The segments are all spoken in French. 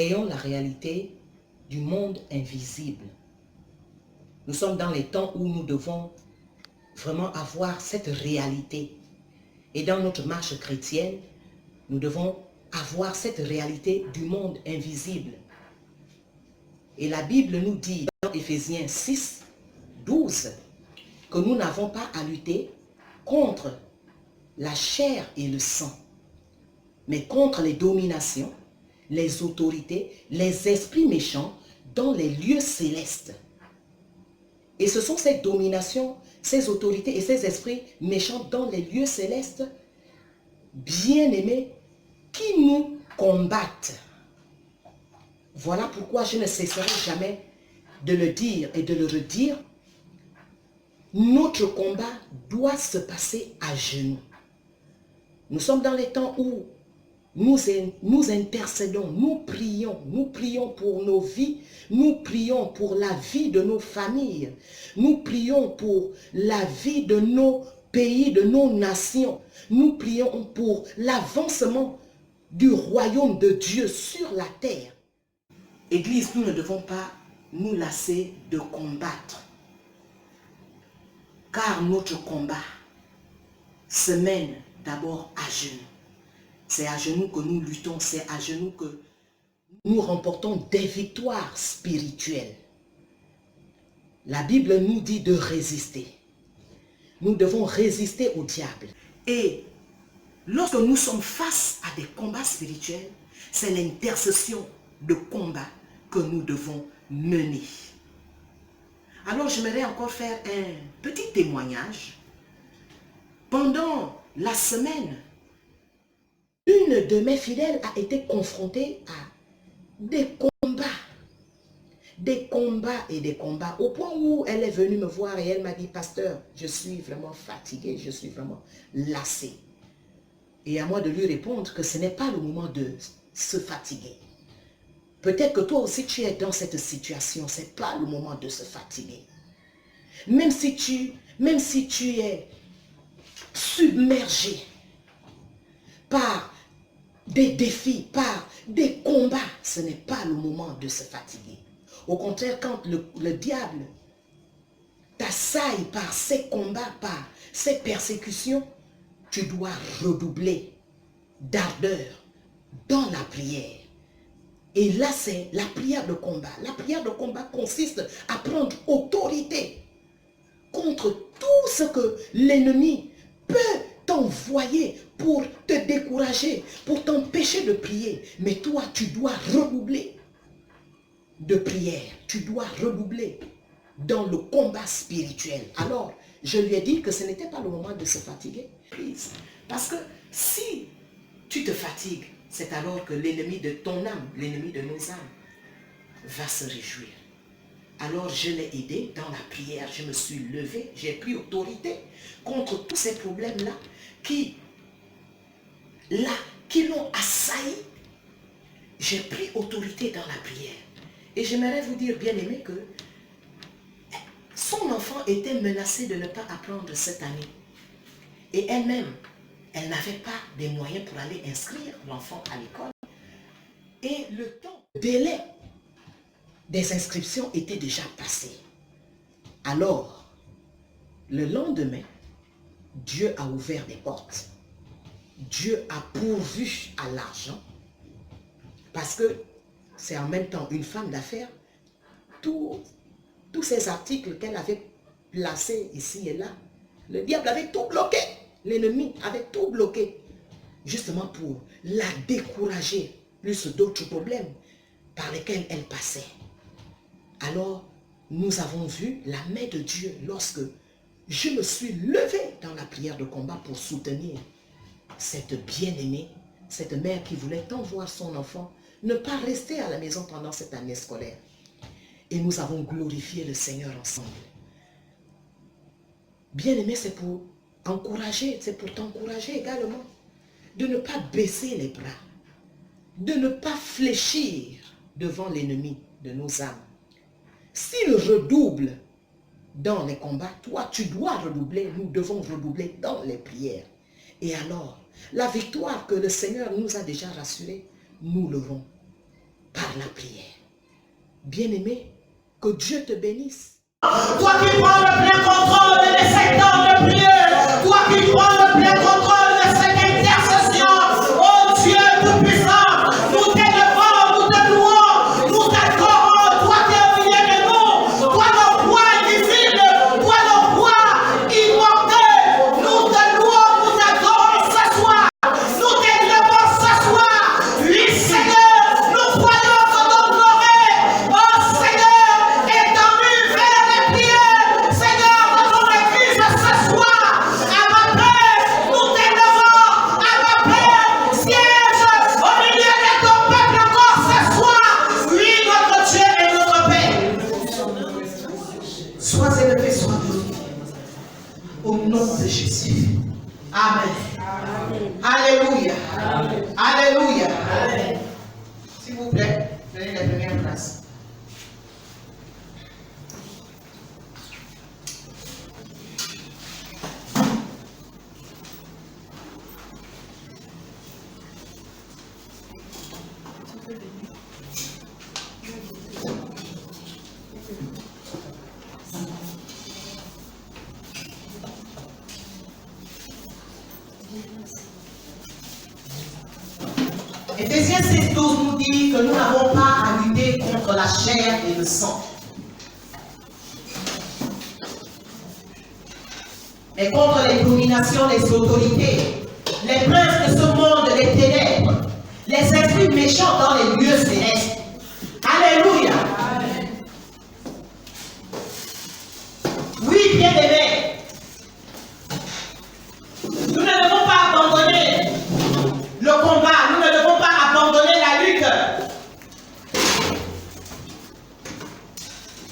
ayons la réalité du monde invisible. Nous sommes dans les temps où nous devons vraiment avoir cette réalité. Et dans notre marche chrétienne, nous devons avoir cette réalité du monde invisible. Et la Bible nous dit dans Éphésiens 6, 12, que nous n'avons pas à lutter contre la chair et le sang, mais contre les dominations, les autorités, les esprits méchants dans les lieux célestes. Et ce sont ces dominations, ces autorités et ces esprits méchants dans les lieux célestes, bien-aimés, qui nous combattent. Voilà pourquoi je ne cesserai jamais de le dire et de le redire. Notre combat doit se passer à genoux. Nous sommes dans les temps où nous intercédons, nous prions pour nos vies, nous prions pour la vie de nos familles, nous prions pour la vie de nos pays, de nos nations, nous prions pour l'avancement du royaume de Dieu sur la terre. Église, nous ne devons pas nous lasser de combattre, car notre combat se mène d'abord à genoux. C'est à genoux que nous luttons, c'est à genoux que nous remportons des victoires spirituelles. La Bible nous dit de résister. Nous devons résister au diable. Et lorsque nous sommes face à des combats spirituels, c'est l'intercession de combat que nous devons mener. Alors j'aimerais encore faire un petit témoignage. Pendant la semaine, une de mes fidèles a été confrontée à des combats, au point où elle est venue me voir et elle m'a dit, pasteur, je suis vraiment fatiguée, je suis vraiment lassée. Et à moi de lui répondre que ce n'est pas le moment de se fatiguer. Peut-être que toi aussi tu es dans cette situation, ce n'est pas le moment de se fatiguer. Même si tu es submergé par des défis, par des combats, ce n'est pas le moment de se fatiguer. Au contraire, quand le diable t'assaille par ses combats, par ses persécutions, tu dois redoubler d'ardeur dans la prière. Et là, c'est la prière de combat. La prière de combat consiste à prendre autorité contre tout ce que l'ennemi peut t'envoyer pour te décourager, pour t'empêcher de prier. Mais toi, tu dois redoubler de prière. Tu dois redoubler dans le combat spirituel. Alors, je lui ai dit que ce n'était pas le moment de se fatiguer. Parce que si tu te fatigues, c'est alors que l'ennemi de ton âme, l'ennemi de nos âmes, va se réjouir. Alors je l'ai aidé dans la prière, je me suis levée, j'ai pris autorité contre tous ces problèmes-là qui l'ont assailli. J'ai pris autorité dans la prière. Et j'aimerais vous dire, bien aimé, que son enfant était menacé de ne pas apprendre cette année. Et elle-même, elle n'avait pas des moyens pour aller inscrire l'enfant à l'école. Et le délai des inscriptions était déjà passé. Alors, le lendemain, Dieu a ouvert des portes. Dieu a pourvu à l'argent. Parce que c'est en même temps une femme d'affaires. Tous ces articles qu'elle avait placés ici et là, le diable avait tout bloqué. L'ennemi avait tout bloqué. Justement pour la décourager, plus d'autres problèmes par lesquels elle passait. Alors, nous avons vu la main de Dieu lorsque je me suis levée dans la prière de combat pour soutenir cette bien-aimée, cette mère qui voulait tant voir son enfant ne pas rester à la maison pendant cette année scolaire. Et nous avons glorifié le Seigneur ensemble. Bien-aimé, c'est pour encourager, c'est pour t'encourager également de ne pas baisser les bras, de ne pas fléchir devant l'ennemi de nos âmes. S'il redouble dans les combats, toi tu dois redoubler, nous devons redoubler dans les prières. Et alors, la victoire que le Seigneur nous a déjà rassurée, nous l'aurons. par la prière. Bien-aimé, que Dieu te bénisse. Toi qui prends le plein contrôle de ces temps de prière, toi qui prends le plein contrôle de cette intercession, oh Dieu tout-puissant, nous t'élevons, nous te louons, nous t'adorons, toi qui es au milieu de nous, toi le roi invisible, toi le roi immortel, nous te louons, nous t'adorons ce soir, nous t'élevons ce soir, oui Seigneur, nous croyons que ton gloire, oh Seigneur, est tendue vers les prières, Seigneur, dans ton église ce soir, à ma paix, nous t'élevons, à ma paix, siège au milieu de ton peuple encore ce soir, oui, notre Dieu et notre Père. Sois élevé, sois glorifié, au nom de Jésus. Amen. Alléluia. Alléluia. S'il vous plaît, prenez la première place. Éphésiens 6, 12 nous dit que nous n'avons pas à lutter contre la chair et le sang, mais contre les dominations, les autorités, les princes de ce monde, les ténèbres, les esprits méchants dans les lieux célestes. Alléluia. Oui, bien-aimés, nous ne devons pas abandonner le combat, nous ne devons pas abandonner la lutte.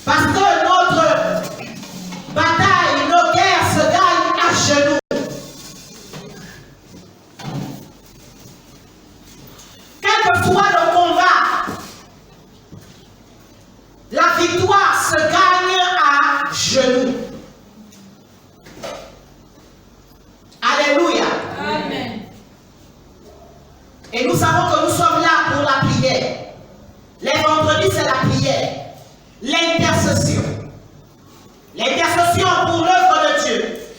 Parce que notre bataille, nos guerres se gagnent à genoux. Quel que soit le combat, la victoire se gagne à genoux. Alléluia. Amen. Et nous savons que nous sommes là pour la prière. Les vendredis, c'est la prière. L'intercession. L'intercession pour l'œuvre de Dieu.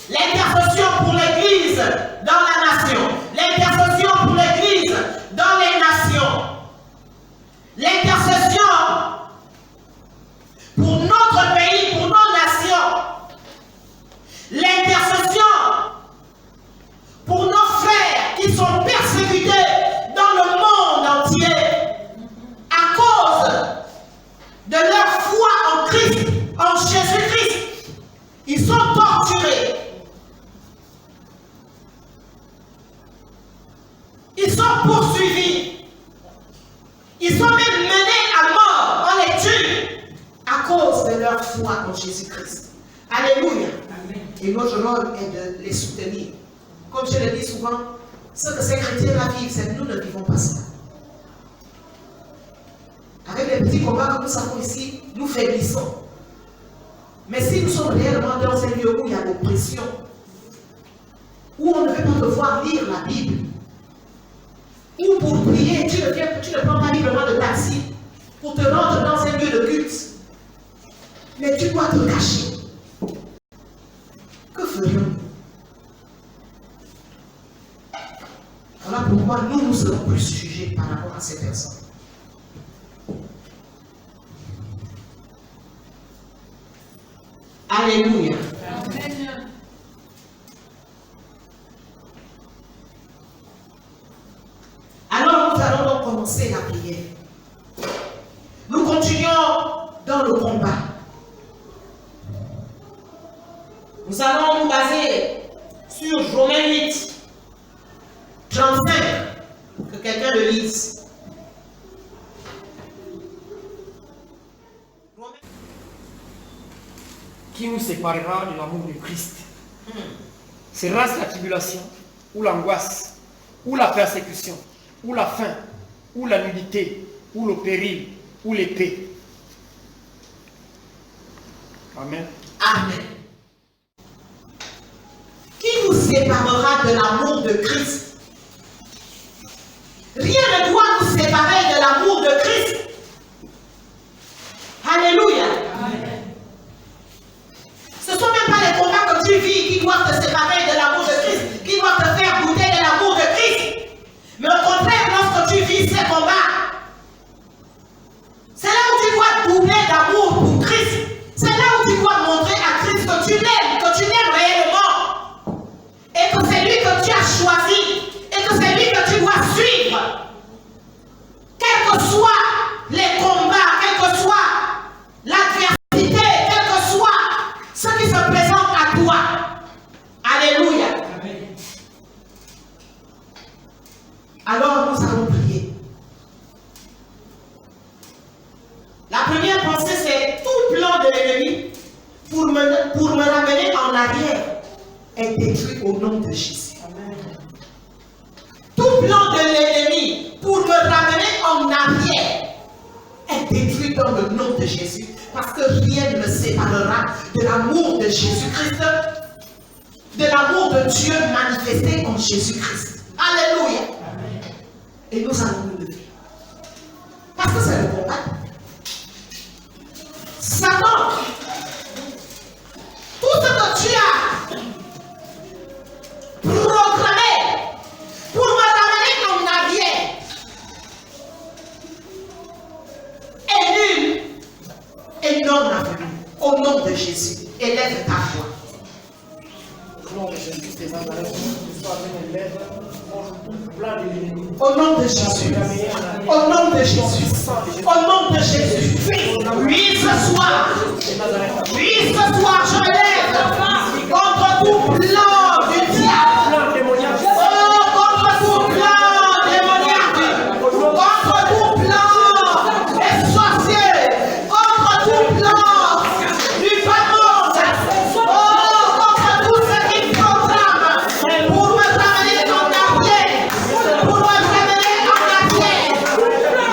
L'intercession pour l'Église dans la nation. L'intercession pour l'Église dans les nations. L'intercession pour notre pays, pour nos nations. L'intercession pour nos frères qui sont persécutés dans le monde entier à cause de leur foi en Christ, en Jésus-Christ. Ils sont torturés. Ils sont poursuivis. Ils sont même menés à mort. On les tue à cause de leur foi en Jésus-Christ. Alléluia. Et notre rôle est de les soutenir. Comme je le dis souvent, ce que ces chrétiens-là vivent, c'est que nous ne vivons pas ça. Avec les petits combats que nous avons ici, nous faiblissons. Mais si nous sommes réellement dans un lieu où il y a l'oppression, où on ne veut pas devoir lire la Bible, ou pour prier, tu ne prends pas librement de taxi pour te rendre dans un lieu de culte, mais tu dois te cacher. Que ferions-nous? Voilà pourquoi nous serons plus jugés par rapport à ces personnes. Alléluia. Amen. Alors nous allons donc commencer la prière. Nous continuons dans le combat. Nous allons nous baser sur Romains 8, 35, que quelqu'un le lise. Qui nous séparera de l'amour de Christ? Sera-ce la tribulation, ou l'angoisse, ou la persécution, ou la faim, ou la nudité, ou le péril, ou l'épée? Amen. Amen. Qui nous séparera de l'amour de Christ? Rien ne doit nous séparer de l'amour de Christ. Alors nous allons prier. La première pensée, c'est tout plan de l'ennemi pour me ramener en arrière est détruit au nom de Jésus. Amen. Tout plan de l'ennemi pour me ramener en arrière est détruit dans le nom de Jésus. Parce que rien ne me séparera de l'amour de Jésus-Christ, de l'amour de Dieu manifesté en Jésus-Christ. Alléluia. Amen. Et nous allons nous lever. Parce que c'est le combat. Satan, tout ce que tu as programmé pour me ramener en arrière est nul et non avenu. Au nom de Jésus, élève ta voix. Au nom de Jésus, tes Nazareth, que soit bien élève, tout plan de l'ennemi. Au nom de Jésus. Au nom de Jésus. Au nom de Jésus. Oui, ce soir. Oui, ce soir, je lève contre tout plan du diable. Oh, contre tout plan démoniaque. Contre tout plan des sorciers. Contre tout plan du bas monde. Oh, contre tout ce qui programme pour me ramener en arrière. Pour me ramener en arrière.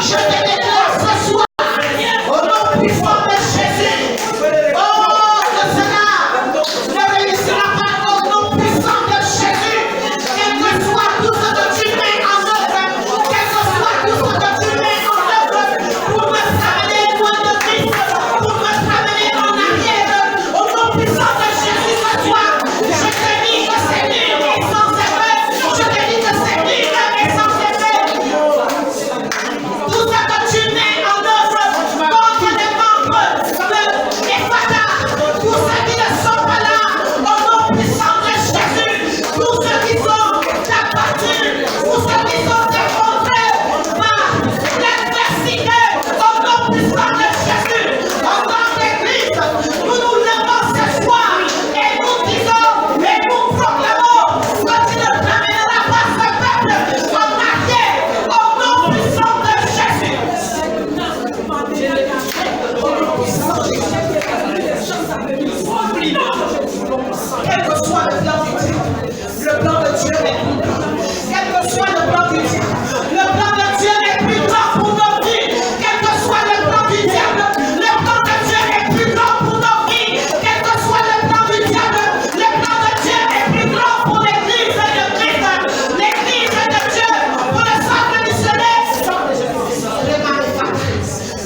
Je te déclare ce soir. Au nom puissant de Jésus. Oh, que cela ne réussira pas au nom puissant de Jésus. Quel que soit tout ce que tu mets en œuvre, quel que soit tout ce que tu mets en œuvre pour me ramener loin de Christ, pour me ramener en arrière, au nom puissant de Jésus ce soir, je te dis que c'est nul et sans effet. Je te dis que c'est nul et sans effet. Tout ce que tu mets en œuvre contre les membres de l'Efata, tous ceux qui ne sont pas là, au nom puissant de Jésus, tous ceux qui sont abattus, tous ceux qui sont démontrés par l'adversité, au nom puissant de Jésus, au nom d'Église, nous nous levons ce soir et nous disons et nous proclamons que tu ne ramèneras pas ce peuple en arrière, au nom puissant de Jésus. Quel que soit le plan du diable, le plan de Dieu est plus grand. Quel que soit le plan du diable, le plan de Dieu est plus grand pour nos vies. Quel que soit le plan du diable, le plan de Dieu est plus grand pour nos vies. Quel que soit le plan du diable, le plan de Dieu est plus grand pour l'Église de Christ, l'Église de Dieu, pour le centre missionnaire.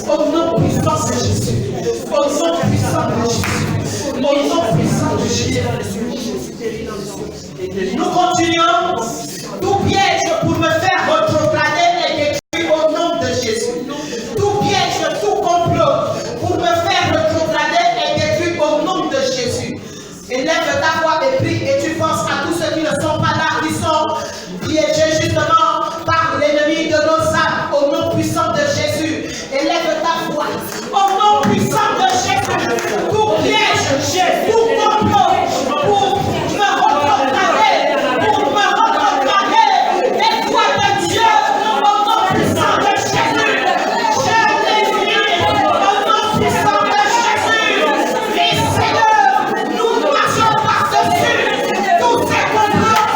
Au nom puissant de Jésus, au nom puissant de Jésus, au nom puissant de Jésus. Nous continuons. Tout piège pour me faire retrograder est détruit au nom de Jésus. Tout piège, tout complot pour me faire retrograder est détruit au nom de Jésus. Élève ta voix et prie et tu penses à tous ceux qui ne sont pas là, qui sont piégés justement par l'ennemi de nos âmes au nom puissant de Jésus. Élève ta voix au nom puissant de Jésus. Tout piège, tout complot pour me retrograder, les voix de Dieu au nom puissant de Jésus. Je les au nom puissant de Jésus. Et Seigneur, nous marchons par-dessus tous ces complots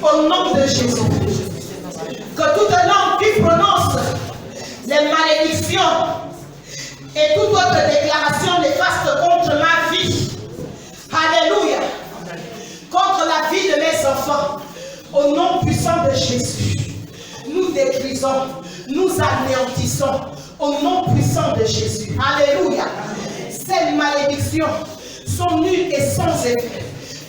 Au nom de Jésus. Que toute langue qui prononce les malédictions et toute autre déclaration néfaste contre ma vie, alléluia, contre la vie de mes enfants, au nom puissant de Jésus, nous détruisons, nous anéantissons, au nom puissant de Jésus, alléluia. Ces malédictions sont nulles et sans effet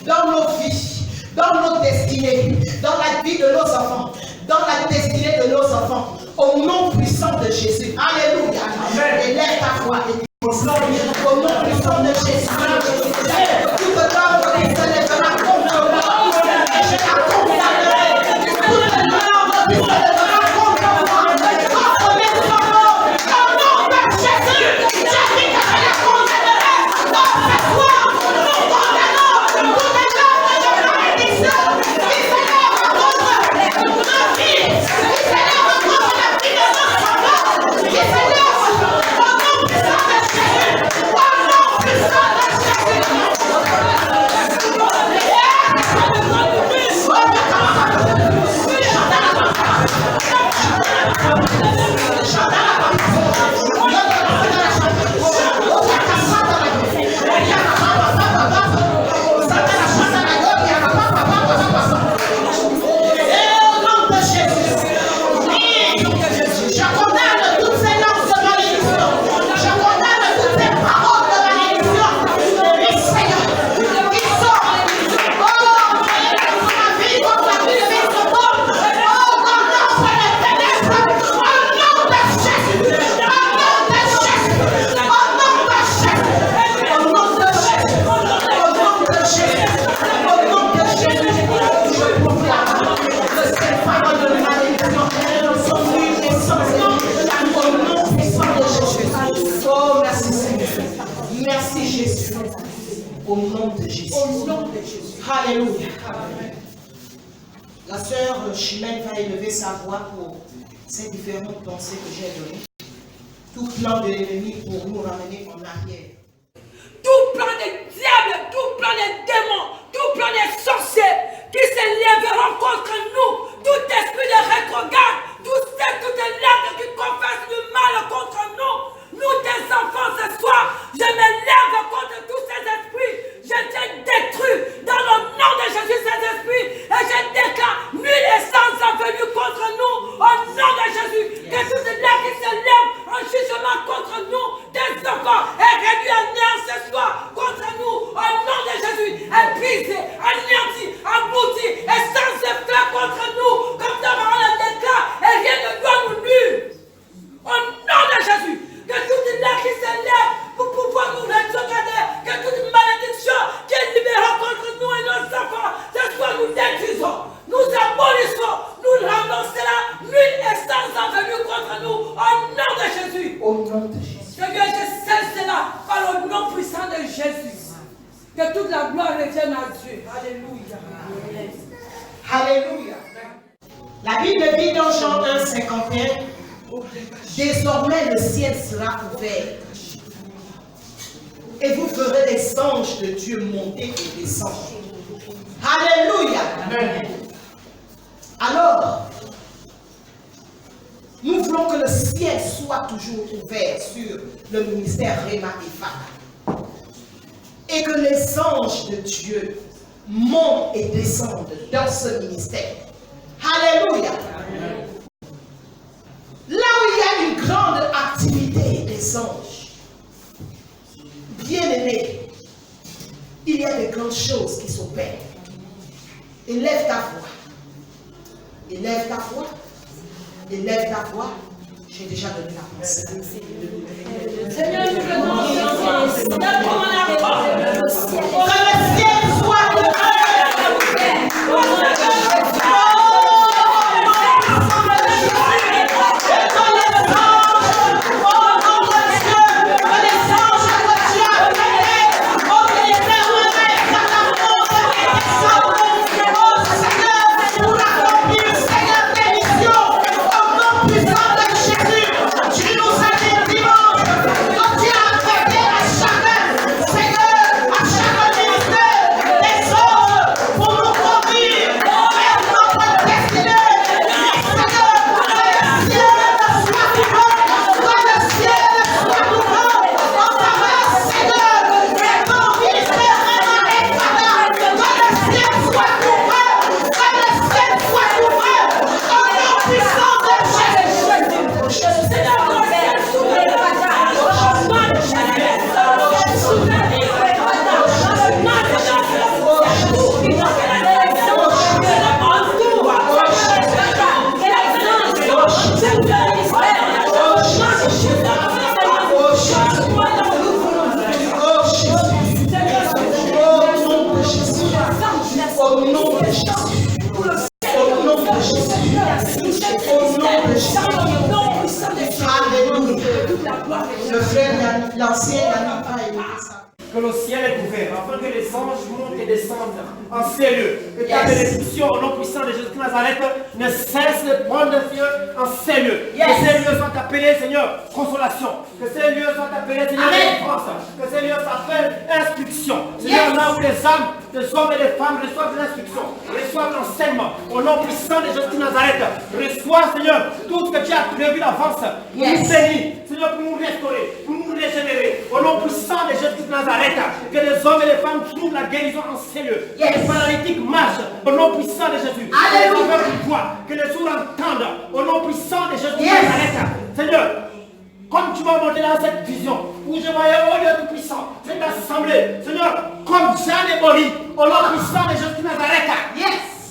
dans nos vies, dans nos destinées, dans la vie de nos enfants, dans la destinée de nos enfants, au nom puissant de Jésus. Alléluia. Et lève ta voix et dis au nom puissant de Jésus. Toute langue qui se lèvera contre moi, je la condamnerai. Toute langue qui se lèvera contre moi, contre mes enfants, au nom de Jésus, je dis que je la condamnerai. Dans cette voix, nous condamnons toute langue de malédiction qui se lève contre ma vie, qui se lève contre la vie de nos enfants, qui se lève au nom puissant de Jésus, au nom puissant de Jésus. Merci Jésus. Au nom de Jésus. Au nom de Jésus. Alléluia. La sœur Chimène va élever sa voix pour ces différentes pensées que j'ai données. Tout plan de l'ennemi pour nous ramener en arrière. Tout plan des diables, tout plan des démons, tout plan des sorciers qui se lèveront contre nous, tout esprit de rétrograde, toute lettre qui confesse du mal contre nous, tes enfants ce soir, je me lève contre tous ces esprits, je te détruis dans le nom de Jésus ces esprits, et je déclare nulle essence venue contre nous, au nom de Jésus, que toute lettre qui se lève en jugement contre nous, tes enfants, est réduit à néant ce soir contre nous, au nom de Jésus, épuisé, anéanti, abouti, et sans effet contre nous, comme ta parole le déclare, et rien ne doit nous nuire. Au nom de Jésus, que toute lettre qui se lève pour pouvoir nous rétrograder, que toute malédiction qui est libérée contre nous et nos enfants, ce soir nous détruisons, nous abolissons, nous rendons cela, nulle essence venue contre nous, au nom de Jésus. Au nom de Jésus. Seigneur, je sais cela par le nom puissant de Jésus. Que toute la gloire revienne à Dieu. Alléluia. Alléluia. La Bible dit dans Jean 1, 51, désormais le ciel sera ouvert et vous verrez les anges de Dieu monter et descendre. Alléluia. Amen. Alors, nous voulons que le ciel soit toujours ouvert sur le ministère Réma et Fada. Et que les anges de Dieu montent et descendent dans ce ministère. Alléluia. Amen. Là où il y a une grande activité des anges, bien-aimés, il y a de grandes choses qui s'opèrent. Élève ta voix. Élève ta voix. Élève ta voix. J'ai déjà donné la pensée. Seigneur, nous venons que le ciel soit ouvert. de Jésus. Au nom puissant de Jésus. Alléluia. Toute la gloire est Le frère, l'ancien, n'a pas aimé ça. Que le ciel est ouvert, afin que les anges montent et descendent en ces lieux. Que ta bénédiction au nom puissant de Jésus de Nazareth ne cesse de prendre feu en ces lieux. Que ces lieux soient appelés, Seigneur, consolation. Que ces lieux soient appelés, Seigneur, délivrance. Que ces lieux s'appellent instruction. Seigneur, là où les âmes, les hommes et les femmes reçoivent l'instruction, reçoivent l'enseignement, au nom puissant de Jésus de Nazareth, reçois, Seigneur, tout ce que tu as prévu d'avance pour nous bénir, Seigneur, pour nous restaurer, pour nous régénérer, au nom puissant de Jésus de Nazareth. Que les hommes et les femmes trouvent la guérison en ces lieux. Que les paralytiques marchent au nom puissant de Jésus. Alléluia. Que les sourds entendent au nom puissant de Jésus. Seigneur, comme tu m'as montré dans cette vision, où je voyais au Dieu tout-puissant, cette assemblée, Seigneur, comme Jean et Marie, au nom puissant de Jésus de Nazareth.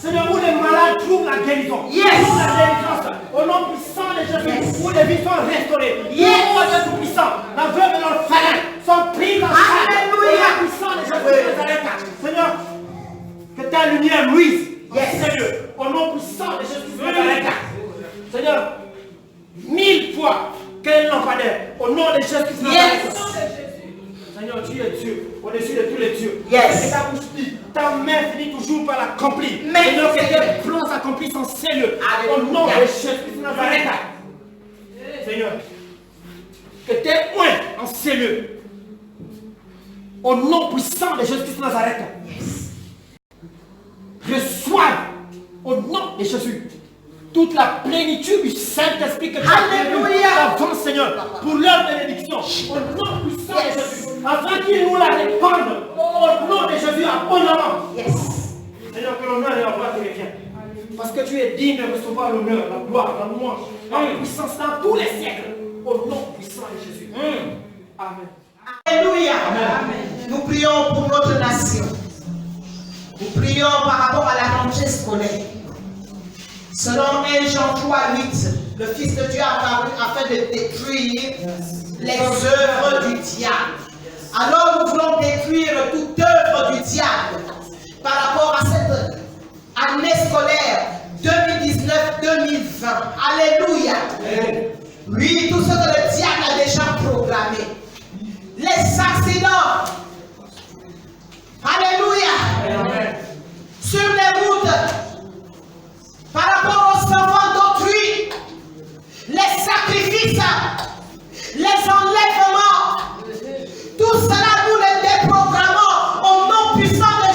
Seigneur, où les malades trouvent la guérison. Trouvent la délivrance. Au nom puissant de Jésus, où les vies sont restaurées. Au Dieu tout-puissant, la veuve et l'orphelin sont pris en charge. Au nom puissant de Jésus de Nazareth. Seigneur, que ta lumière luise. Seigneur, au nom puissant de Jésus de Nazareth. Seigneur, 1000 fois qu'un lampadaire, au nom de Jésus de Nazareth. Seigneur, tu es Dieu, au-dessus de tous les dieux. Et ta bouche dit, ta main finit toujours par l'accomplir. Seigneur, que tes plans s'accomplissent en ces lieux. Au nom de Jésus de Nazareth. Seigneur, que tes points en ces lieux. Au nom puissant de Jésus de Nazareth. Reçois, au nom de Jésus, toute la plénitude du Saint-Esprit que tu as prévu avant, Seigneur, pour leur bénédiction. Au nom puissant de Jésus. Afin qu'ils nous la répandent au nom de Jésus abondamment. Seigneur, que l'honneur et la gloire te reviennent. Parce que tu es digne de recevoir l'honneur, la gloire, la louange, la puissance dans tous les siècles. Au nom puissant de Jésus. Amen. Alléluia. Nous prions pour notre nation. Nous prions par rapport à la rentrée scolaire. Selon 1 Jean 3, 8, le Fils de Dieu a apparu afin de détruire les œuvres du diable. Alors nous voulons détruire toute œuvre du diable par rapport à cette année scolaire 2019-2020. Alléluia. Oui, tout ce que le diable a déjà programmé. Les accidents. Alléluia. Sur les routes. Par rapport aux enfants d'autrui. Les sacrifices. Les enlèvements. Tout cela, nous les déprogrammons au nom puissant de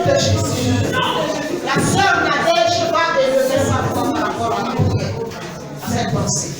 de Jésus. La sœur Nadège va élever sa voix par rapport à la prière, à cette pensée.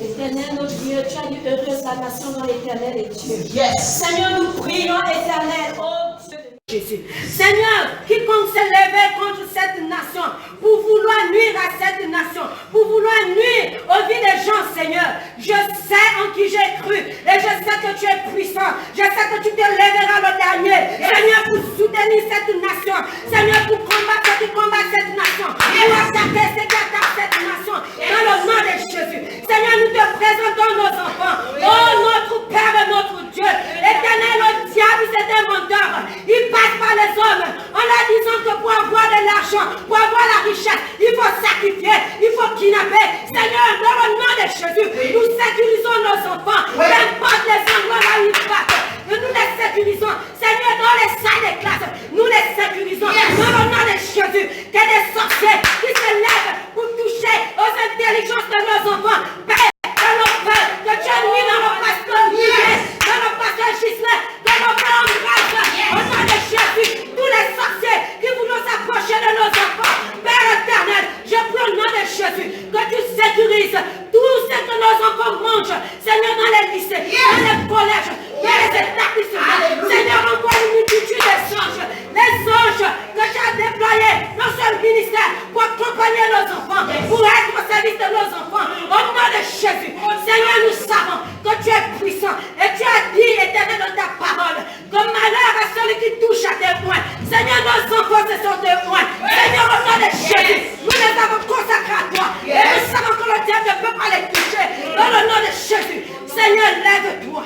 Éternel, notre Dieu, tu as dit heureuse la nation dont l'Éternel est Dieu. Yes. Seigneur, nous prions, Éternel, oh Dieu de Jésus. Seigneur, quiconque s'est levé contre cette nation, pour vouloir nuire à cette nation, pour vouloir nuire aux vies des gens, Seigneur, je sais en qui j'ai cru, et je sais que tu es puissant, je sais que tu te lèveras le dernier, Seigneur, pour soutenir cette nation, Seigneur, pour combattre cette nation, pour attaquer cette nation, dans le nom de Jésus. Seigneur, nous te présentons nos enfants, oh notre Père et notre Dieu, Éternel, le diable c'est un menteur, il passe par les hommes en leur disant que pour avoir de l'argent, pour avoir la richesse, il faut sacrifier, il faut kidnapper. Seigneur, dans le nom de Jésus, nous sécurisons nos enfants, peu importe les endroits là où ils battent, nous les sécurisons. Seigneur, dans les salles de classe, nous les sécurisons. Dans le nom de Jésus, que des sorciers qui se lèvent pour toucher aux intelligences de nos enfants. Père, dans nos peurs, que tu as mis dans nos pasteurs, dans nos pasteurs Gislain, dans nos pères Ambrose, au nom de Jésus, tous les sorciers qui voulaient s'approcher de nos enfants. Père éternel, je prie au nom de Jésus que tu sécurises tout ce que nos enfants mangent, Seigneur, dans les lycées, dans les collèges, dans les établissements. Seigneur, envoie une multitude d'anges, les anges que tu as déployés dans ce ministère pour accompagner nos enfants, pour être au service de nos enfants. Au nom de Jésus, Seigneur, nous savons que tu es puissant et tu as dit, éternel, dans ta parole, que malheur à celui qui touche à tes poings. Seigneur, nos enfants, ce sont tes poings. Seigneur, au nom de Jésus, nous les avons consacrés à toi et nous savons que le diable ne peut pas les toucher. Dans le nom de Jésus, Seigneur, lève-toi.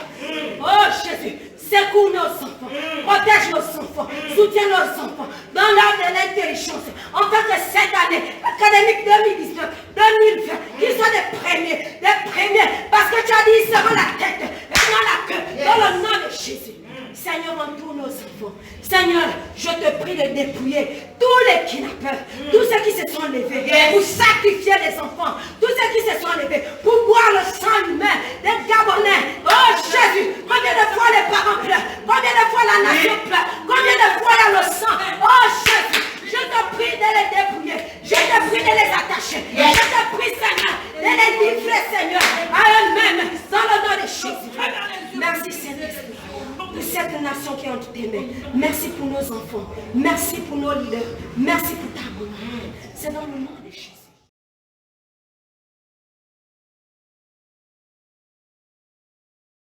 Oh Jésus, secours nos enfants, protège nos enfants, soutiens nos enfants dans l'art de l'intelligence. Enfin que cette année académique 2019-2020, qu'ils soient des premiers, parce que tu as dit ils seront la tête et non la queue, dans le nom de Jésus. Seigneur, entoure nos enfants. Seigneur, je te prie de dépouiller tous les kidnappeurs, tous ceux qui se sont levés pour sacrifier les enfants, tous ceux qui se sont levés pour boire le sang humain des Gabonais. Oh Jésus, combien de fois les parents pleurent, combien de fois la nation pleure, combien de fois il y a le sang. Oh Jésus, je te prie de les dépouiller, je te prie de les attacher, je te prie Seigneur de les livrer Seigneur à eux-mêmes dans le nom de Jésus. Merci Seigneur de cette nation qui est entre tes mains. Merci pour nos enfants. Merci pour nos leaders. Merci pour ta bonne. C'est dans le nom de Jésus.